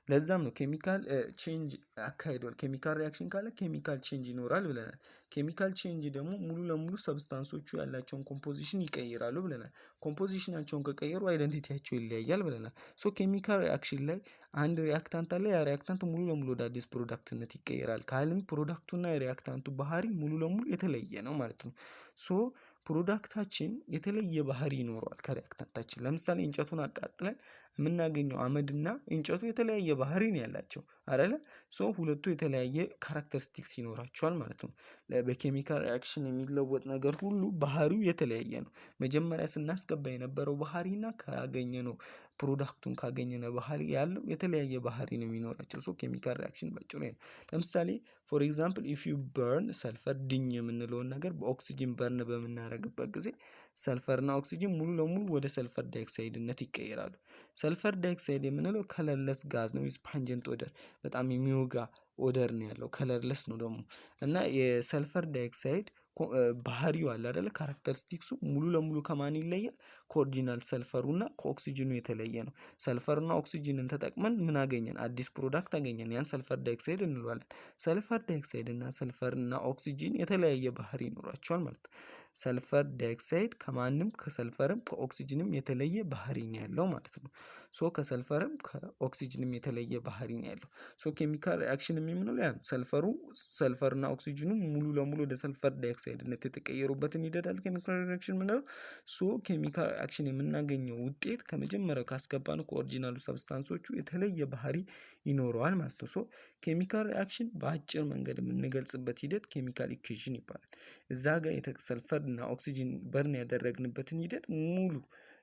ለዛም ነው ኬሚካል ቼንጅ አካሂዷል። ኬሚካል ሪአክሽን ካለ ኬሚካል ቼንጅ ይኖራል ብለናል። ኬሚካል ቼንጅ ደግሞ ሙሉ ለሙሉ ሰብስታንሶቹ ያላቸውን ኮምፖዚሽን ይቀይራሉ ብለናል። ኮምፖዚሽናቸውን ከቀየሩ አይደንቲቲያቸው ይለያያል ብለናል። ሶ ኬሚካል ሪአክሽን ላይ አንድ ሪአክታንት አለ። ያ ሪአክታንት ሙሉ ለሙሉ ወደ አዲስ ፕሮዳክትነት ይቀየራል ካልን ፕሮዳክቱና የሪአክታንቱ ባህሪ ሙሉ ለሙሉ የተለየ ነው ማለት ነው። ሶ ፕሮዳክታችን የተለየ ባህሪ ይኖረዋል ከሪአክታንታችን። ለምሳሌ እንጨቱን አቃጥለን የምናገኘው አመድና እንጨቱ የተለያየ ባህሪ ነው ያላቸው አይደለ? ሶ ሁለቱ የተለያየ ካራክተሪስቲክስ ይኖራቸዋል ማለት ነው። በኬሚካል ሪአክሽን የሚለወጥ ነገር ሁሉ ባህሪው የተለያየ ነው። መጀመሪያ ስናስገባ የነበረው ባህሪና ካገኘነው ፕሮዳክቱን ካገኘነው ባህሪ ያለው የተለያየ ባህሪ ነው የሚኖራቸው። ሶ ኬሚካል ሪአክሽን ባጭሩ ነው። ለምሳሌ ፎር ኤግዛምፕል ኢፍ ዩ በርን ሰልፈር ድኝ የምንለውን ነገር በኦክሲጅን በርን በምናደርግበት ጊዜ ሰልፈር እና ኦክሲጅን ሙሉ ለሙሉ ወደ ሰልፈር ዳይኦክሳይድነት ይቀየራሉ። ሰልፈር ዳይኦክሳይድ የምንለው ከለርለስ ጋዝ ነው። ፓንጀንት ኦደር በጣም የሚወጋ ኦደር ነው ያለው። ከለርለስ ነው ደግሞ እና የሰልፈር ዳይኦክሳይድ ባህሪው አለ አይደለ? ካራክተሪስቲክሱ ሙሉ ለሙሉ ከማን ይለያል? ከኦሪጂናል ሰልፈሩና ከኦክሲጅኑ የተለየ ነው። ሰልፈርና ኦክሲጅንን ተጠቅመን ምን አገኘን? አዲስ ፕሮዳክት አገኘን። ያን ሰልፈር ዳይኦክሳይድ እንለዋለን። ሰልፈር ዳይኦክሳይድ እና ሰልፈርና ኦክሲጅን የተለያየ ባህሪ ይኖራቸዋል ማለት ነው። ሰልፈር ዳይኦክሳይድ ከማንም ከሰልፈርም ከኦክሲጅንም የተለየ ባህሪ ነው ያለው ማለት ነው። ሶ ከሰልፈርም ከኦክሲጅንም የተለየ ባህሪ ነው ያለው። ሶ ኬሚካል ሪአክሽን የምንለው ያ ነው። ሰልፈርና ኦክሲጅኑ ሙሉ ለሙሉ ወደ ሰልፈር ዳይኦክሳይድነት የተቀየሩበትን ሂደት አለ ኬሚካል ሪአክሽን የምንለው። ሶ ኬሚካል ሪአክሽን የምናገኘው ውጤት ከመጀመሪያው ካስገባነው ከኦሪጂናሉ ሰብስታንሶቹ የተለየ ባህሪ ይኖረዋል ማለት ነው። ሶ ኬሚካል ሪአክሽን በአጭር መንገድ የምንገልጽበት ሂደት ኬሚካል ኢኩዌሽን ይባላል። እዛ ጋር ሰልፈር እና ኦክሲጅን በርን ያደረግንበትን ሂደት ሙሉ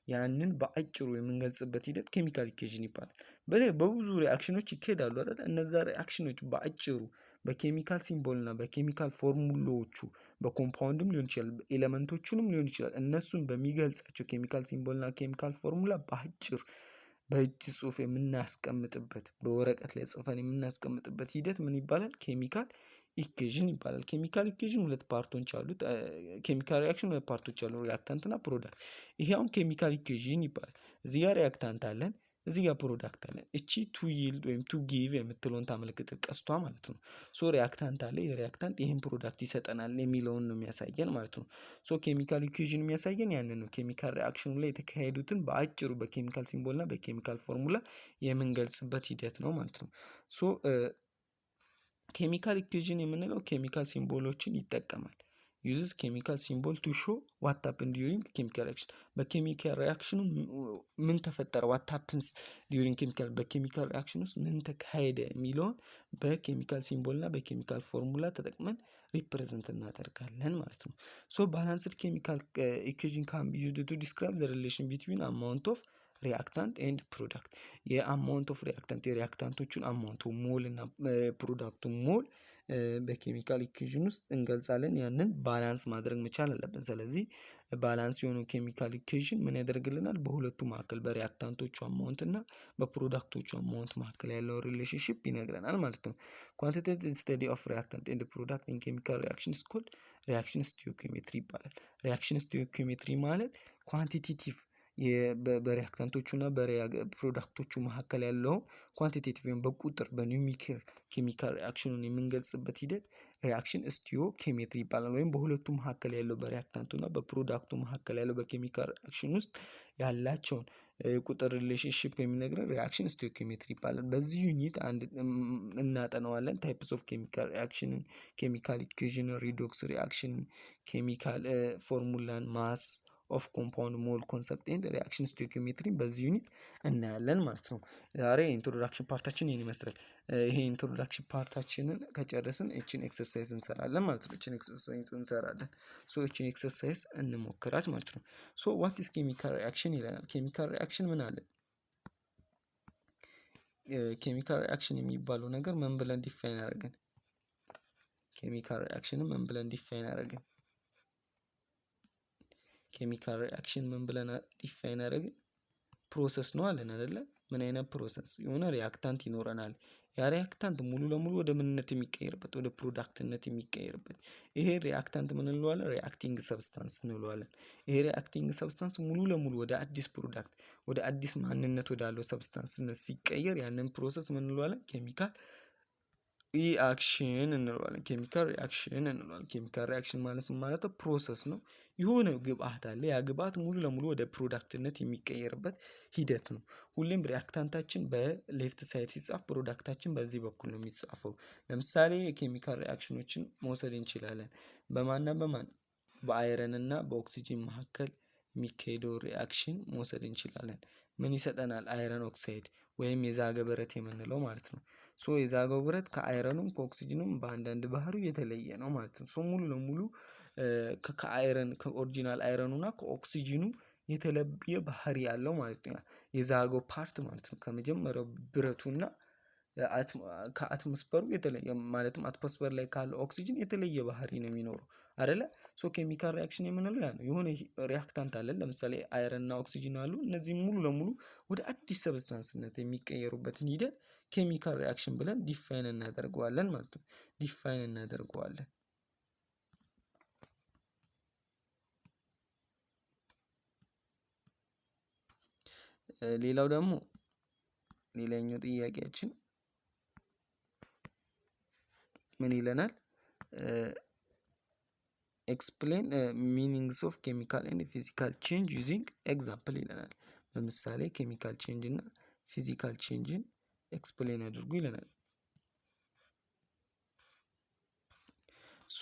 ያንን በአጭሩ የምንገልጽበት ሂደት ኬሚካል ኢኩዌሽን ይባላል። በብዙ ሪአክሽኖች ይካሄዳሉ አይደል? እነዛ ሪአክሽኖች በአጭሩ በኬሚካል ሲምቦል እና በኬሚካል ፎርሙላዎቹ በኮምፓውንድም ሊሆን ይችላል፣ ኤሌመንቶቹንም ሊሆን ይችላል። እነሱን በሚገልጻቸው ኬሚካል ሲምቦል እና ኬሚካል ፎርሙላ በአጭር በእጅ ጽሁፍ የምናስቀምጥበት በወረቀት ላይ ጽፈን የምናስቀምጥበት ሂደት ምን ይባላል? ኬሚካል ኢኩዌሽን ይባላል። ኬሚካል ኢኩዌሽን ሁለት ፓርቶች አሉት። ኬሚካል ሪአክሽን ሁለት ፓርቶች አሉ፣ ሪአክታንት እና ፕሮዳክት። ይሄ አሁን ኬሚካል ኢኩዌሽን ይባላል። እዚህ ጋር ሪአክታንት አለን፣ እዚህ ጋር ፕሮዳክት አለን። እቺ ቱ ይልድ ወይም ቱ ጊቭ የምትለውን ታመለክት ቀስቷ ማለት ነው። ሶ ሪአክታንት አለ። የሪአክታንት ይሄን ፕሮዳክት ይሰጠናል የሚለውን ነው የሚያሳየን ማለት ነው። ሶ ኬሚካል ኢኩዌሽን የሚያሳየን ያንን ነው። ኬሚካል ሪአክሽኑ ላይ የተካሄዱትን በአጭሩ በኬሚካል ሲምቦል እና በኬሚካል ፎርሙላ የምንገልጽበት ሂደት ነው ማለት ነው። ሶ ኬሚካል ኢኩዌሽን የምንለው ኬሚካል ሲምቦሎችን ይጠቀማል። ዩዝስ ኬሚካል ሲምቦል ቱ ሾው ዋት ሃፕን ዲዩሪንግ ኬሚካል ሪአክሽን። በኬሚካል ሪአክሽኑ ምን ተፈጠረ? ዋት ሃፕንስ ዲዩሪንግ ኬሚካል፣ በኬሚካል ሪአክሽን ውስጥ ምን ተካሄደ የሚለውን በኬሚካል ሲምቦል እና በኬሚካል ፎርሙላ ተጠቅመን ሪፕሬዘንት እናደርጋለን ማለት ነው። ሶ ባላንስድ ኬሚካል ኢኩዌሽን ካን ቢ ዩዝድ ቱ ዲስክራይብ ዘ ሪሌሽን ቢትዊን አማውንት ኦፍ ሪአክታንት ኤንድ ፕሮዳክት። የአማውንት ኦፍ ሪአክታንት የሪአክታንቶቹን አማውንት ሞል እና ፕሮዳክቱን ሞል በኬሚካል ኢኩዌሽን ውስጥ እንገልጻለን። ያንን ባላንስ ማድረግ መቻል አለብን። ስለዚህ ባላንስ የሆኑ ኬሚካል ኢኩዌሽን ምን ያደርግልናል? በሁለቱ መካከል በሪአክታንቶቹ አማውንት እና በፕሮዳክቶቹ አማውንት መካከል ያለው ሪሌሽንሺፕ ይነግረናል ማለት ነው። ኳንቲቴቲቭ ስተዲ ኦፍ ሪአክታንት ኤንድ ፕሮዳክት ኢን ኬሚካል ሪአክሽን ኢዝ ኮልድ ሪአክሽን ስቶይኪዮሜትሪ ይባላል። ሪአክሽን ስቶይኪዮሜትሪ ማለት ኳንቲቴቲቭ በሪአክታንቶቹ እና በፕሮዳክቶቹ መካከል ያለው ኳንቲቴቲቭ ወይም በቁጥር በኒውሜሪካል ኬሚካል ሪአክሽኑን የምንገልጽበት ሂደት ሪአክሽን ስቶይኪዮሜትሪ ይባላል። ወይም በሁለቱ መካከል ያለው በሪአክታንቱ እና በፕሮዳክቱ መካከል ያለው በኬሚካል ሪአክሽን ውስጥ ያላቸውን ቁጥር ሪሌሽንሺፕ የሚነግረን ሪአክሽን ስቶይኪዮሜትሪ ይባላል። በዚህ ዩኒት አንድ እናጠናዋለን። ታይፕስ ኦፍ ኬሚካል ሪአክሽንን፣ ኬሚካል ኢኩዌሽን፣ ሪዶክስ ሪአክሽን፣ ኬሚካል ፎርሙላን፣ ማስ ኦፍ ኮምፓውንድ ሞል ኮንሰፕት ኤንድ ሪአክሽን ስቶይኪዮሜትሪን በዚህ ዩኒት እናያለን ማለት ነው። ዛሬ ኢንትሮዳክሽን ፓርታችን ይህን ይመስላል። ይሄ ኢንትሮዳክሽን ፓርታችንን ከጨረስን እቺን ኤክሰርሳይዝ እንሰራለን ማለት ነው። እቺን ኤክሰርሳይዝ እንሰራለን። ሶ እቺን ኤክሰርሳይዝ እንሞክራት ማለት ነው። ሶ ዋት ኢዝ ኬሚካል ሪአክሽን ይለናል። ኬሚካል ሪአክሽን ምን አለ? ኬሚካል ሪአክሽን የሚባለው ነገር ምን ብለን ዲፋይን አደረግን? ኬሚካል ሪአክሽንን ምን ብለን ዲፋይን አደረግን? ኬሚካል ሪአክሽን ምን ብለን ዲፋይን አደረግን? ፕሮሰስ ነው አለን አይደለ? ምን አይነት ፕሮሰስ? የሆነ ሪአክታንት ይኖረናል። ያ ሪአክታንት ሙሉ ለሙሉ ወደ ምንነት የሚቀየርበት ወደ ፕሮዳክትነት የሚቀየርበት ይሄ ሪአክታንት ምን እንለዋለን? ሪአክቲንግ ሰብስታንስ እንለዋለን። ይሄ ሪአክቲንግ ሰብስታንስ ሙሉ ለሙሉ ወደ አዲስ ፕሮዳክት ወደ አዲስ ማንነት ወዳለው ሰብስታንስነት ሲቀየር ያንን ፕሮሰስ ምን እንለዋለን? ኬሚካል ሪአክሽን እንለዋለን። ኬሚካል ሪአክሽን እንለዋለን። ኬሚካል ሪአክሽን ማለት ፕሮሰስ ነው። የሆነ ግብአት አለ። ያ ግብአት ሙሉ ለሙሉ ወደ ፕሮዳክትነት የሚቀየርበት ሂደት ነው። ሁሌም ሪአክታንታችን በሌፍት ሳይድ ሲጻፍ ፕሮዳክታችን በዚህ በኩል ነው የሚጻፈው። ለምሳሌ የኬሚካል ሪአክሽኖችን መውሰድ እንችላለን። በማንና በማን? በአይረን እና በኦክሲጂን መካከል የሚካሄደው ሪአክሽን መውሰድ እንችላለን። ምን ይሰጠናል? አይረን ኦክሳይድ ወይም የዛገ ብረት የምንለው ማለት ነው። ሶ የዛገው ብረት ከአይረኑም ከኦክሲጂኑም በአንዳንድ ባህሪው የተለየ ነው ማለት ነው። ሶ ሙሉ ለሙሉ ከአይረን ከኦሪጂናል አይረኑና ከኦክሲጂኑ የተለየ ባህሪ ያለው ማለት ነው። የዛገው ፓርት ማለት ነው። ከመጀመሪያው ብረቱና ከአትሞስፈሩ የተለየ ማለትም አትሞስፈር ላይ ካለው ኦክሲጂን የተለየ ባህሪ ነው የሚኖረው አይደለ? ሶ ኬሚካል ሪአክሽን የምንለው ያ ነው። የሆነ ሪአክታንት አለን። ለምሳሌ አይረን እና ኦክሲጂን አሉ። እነዚህ ሙሉ ለሙሉ ወደ አዲስ ሰብስታንስነት የሚቀየሩበትን ሂደት ኬሚካል ሪአክሽን ብለን ዲፋይን እናደርገዋለን ማለት ነው። ዲፋይን እናደርገዋለን። ሌላው ደግሞ ሌላኛው ጥያቄያችን ምን ይለናል? ኤክስፕሌን ሚኒንግስ ኦፍ ኬሚካል ኤንድ ፊዚካል ቼንጅ ዩዚንግ ኤግዛምፕል ይለናል። በምሳሌ ኬሚካል ቼንጅ እና ፊዚካል ቼንጅን ኤክስፕሌን አድርጉ ይለናል። ሶ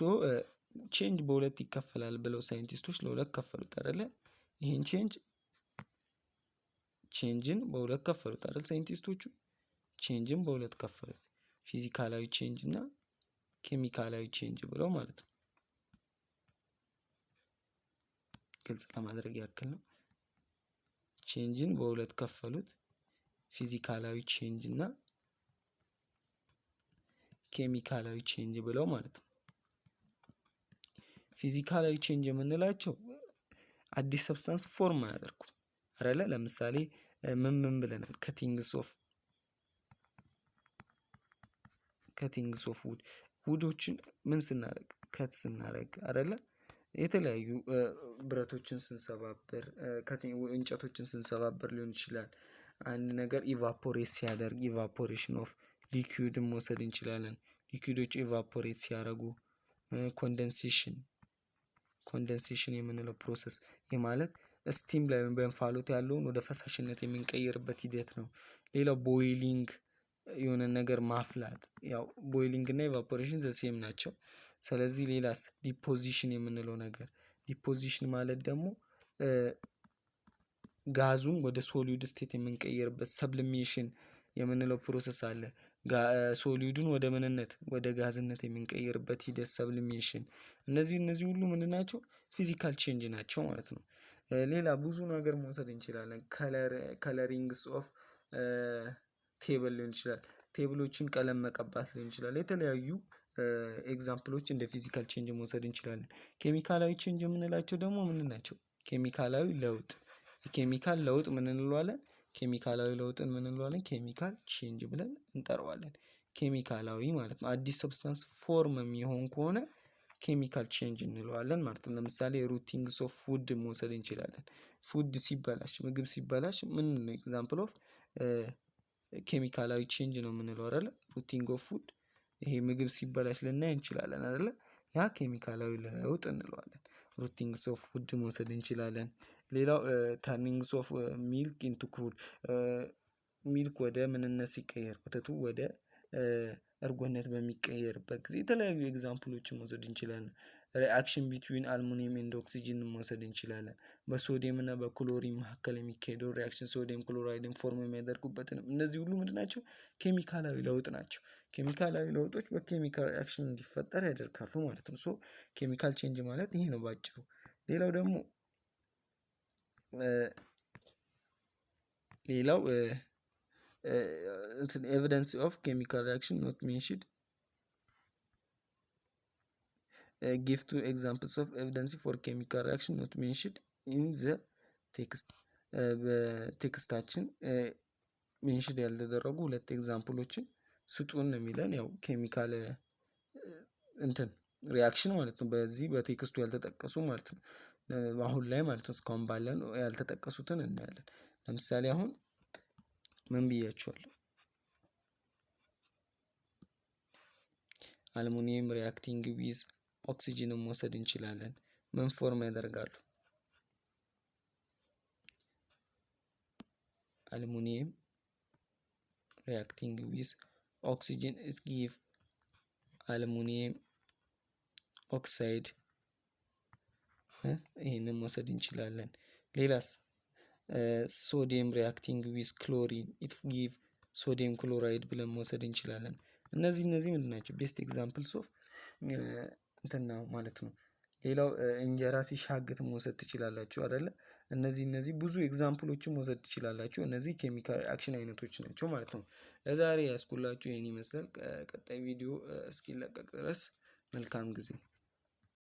ቼንጅ በሁለት ይከፈላል ብለው ሳይንቲስቶች ለሁለት ከፈሉት አይደለ? ይህን ቼንጅን በሁለት ከፈሉት አይደል? ሳይንቲስቶቹ ቼንጅን በሁለት ከፈሉት፣ ፊዚካላዊ ቼንጅ እና ኬሚካላዊ ቼንጅ ብለው ማለት ነው። ግልጽ ለማድረግ ያክል ነው። ቼንጅን በሁለት ከፈሉት፣ ፊዚካላዊ ቼንጅ እና ኬሚካላዊ ቼንጅ ብለው ማለት ነው። ፊዚካላዊ ቼንጅ የምንላቸው አዲስ ሰብስታንስ ፎርም አያደርጉም አይደለ? ለምሳሌ ምን ብለናል? ከቲንግስ ኦፍ ውዶችን ምን ስናደርግ ከት ስናደርግ አይደለ? የተለያዩ ብረቶችን ስንሰባበር እንጨቶችን ስንሰባበር ሊሆን ይችላል። አንድ ነገር ኢቫፖሬት ሲያደርግ ኢቫፖሬሽን ኦፍ ሊኩዊድን መውሰድ እንችላለን። ሊኩዊዶች ኢቫፖሬት ሲያደርጉ ኮንደንሴሽን የምንለው ፕሮሰስ ማለት ስቲም ላይ ወይም በእንፋሎት ያለውን ወደ ፈሳሽነት የምንቀይርበት ሂደት ነው። ሌላው ቦይሊንግ የሆነ ነገር ማፍላት፣ ያው ቦይሊንግ እና ኢቫፖሬሽን ዘሴም ናቸው። ስለዚህ ሌላስ ዲፖዚሽን የምንለው ነገር፣ ዲፖዚሽን ማለት ደግሞ ጋዙን ወደ ሶሊድ ስቴት የምንቀይርበት ሰብሊሜሽን የምንለው ፕሮሰስ አለ። ሶሊዱን ወደ ምንነት ወደ ጋዝነት የምንቀይርበት ሂደት ሰብሊሜሽን። እነዚህ ሁሉ ምንድን ናቸው? ፊዚካል ቼንጅ ናቸው ማለት ነው። ሌላ ብዙ ነገር መውሰድ እንችላለን። ከለሪንግስ ኦፍ ቴብል ሊሆን ይችላል። ቴብሎችን ቀለም መቀባት ሊሆን ይችላል። የተለያዩ ኤግዛምፕሎች እንደ ፊዚካል ቼንጅ መውሰድ እንችላለን። ኬሚካላዊ ቼንጅ የምንላቸው ደግሞ ምንድን ናቸው? ኬሚካላዊ ለውጥ። የኬሚካል ለውጥ ምን እንለዋለን? ኬሚካላዊ ለውጥን ምን እንለዋለን? ኬሚካል ቼንጅ ብለን እንጠራዋለን። ኬሚካላዊ ማለት ነው። አዲስ ሰብስታንስ ፎርም የሚሆን ከሆነ ኬሚካል ቼንጅ እንለዋለን ማለት ነው። ለምሳሌ ሩቲንግስ ኦፍ ፉድ መውሰድ እንችላለን። ፉድ ሲበላሽ፣ ምግብ ሲበላሽ ምን ነው ኤግዛምፕል ኦፍ ኬሚካላዊ ቼንጅ ነው የምንለው አይደለ? ሩቲንግ ኦፍ ፉድ፣ ይሄ ምግብ ሲበላሽ ልናይ እንችላለን አይደለ? ያ ኬሚካላዊ ለውጥ እንለዋለን። ሩቲንግስ ኦፍ ፉድ መውሰድ እንችላለን። ሌላው ተርኒንግስ ኦፍ ሚልክ ኢንቱ ክሩድ፣ ሚልክ ወደ ምንነት ሲቀየር፣ ወተቱ ወደ እርጎነት በሚቀየርበት ጊዜ የተለያዩ ኤግዛምፕሎችን መውሰድ እንችላለን። ሪአክሽን ቢትዊን አልሙኒየም ኤንድ ኦክሲጅን መውሰድ እንችላለን። በሶዲየም እና በክሎሪን መካከል የሚካሄደው ሪአክሽን ሶዲየም ክሎራይድን ፎርም የሚያደርጉበትን እነዚህ ሁሉ ምንድን ናቸው? ኬሚካላዊ ለውጥ ናቸው። ኬሚካላዊ ለውጦች በኬሚካል ሪአክሽን እንዲፈጠር ያደርጋሉ ማለት ነው። ሶ ኬሚካል ቼንጅ ማለት ይሄ ነው ባጭሩ። ሌላው ደግሞ ኤቪደንስ ኦፍ ኬሚካል ሪአክሽን ኖት ሜንሽንድ give two examples of evidence for chemical reaction not mentioned in the text በቴክስታችን ሜንሽን ያልተደረጉ ሁለት ኤግዛምፕሎችን ስጡን ነው የሚለን። ያው ኬሚካል ሪአክሽን ማለት ነው። በዚህ በቴክስቱ ያልተጠቀሱ ማለት ነው አሁን ላይ ማለት ነው። እስካሁን ባለን ያልተጠቀሱትን እናያለን። ለምሳሌ አሁን ምን ብያችኋለሁ? አልሙኒየም ሪአክቲንግ ዊዝ ኦክሲጅንን መውሰድ እንችላለን። ምን ፎርም ያደርጋሉ? አልሙኒየም reacting with oxygen it give አልሙኒየም ኦክሳይድ ይሄንን መውሰድ እንችላለን። ሌላስ ሶዲየም ሪአክቲንግ ዊዝ ክሎሪን it give ሶዲየም ክሎራይድ ብለን መውሰድ እንችላለን። እነዚህ ምንድን ናቸው? ቤስት ኤግዛምፕልስ ኦፍ እንትን ነው ማለት ነው። ሌላው እንጀራ ሲሻግት መውሰድ ትችላላችሁ አይደለ? እነዚህ ብዙ ኤግዛምፕሎችን መውሰድ ትችላላችሁ። እነዚህ ኬሚካል ሪአክሽን አይነቶች ናቸው ማለት ነው። ለዛሬ ያስኩላችሁ ይሄን ይመስላል። ቀጣይ ቪዲዮ እስኪለቀቅ ድረስ መልካም ጊዜ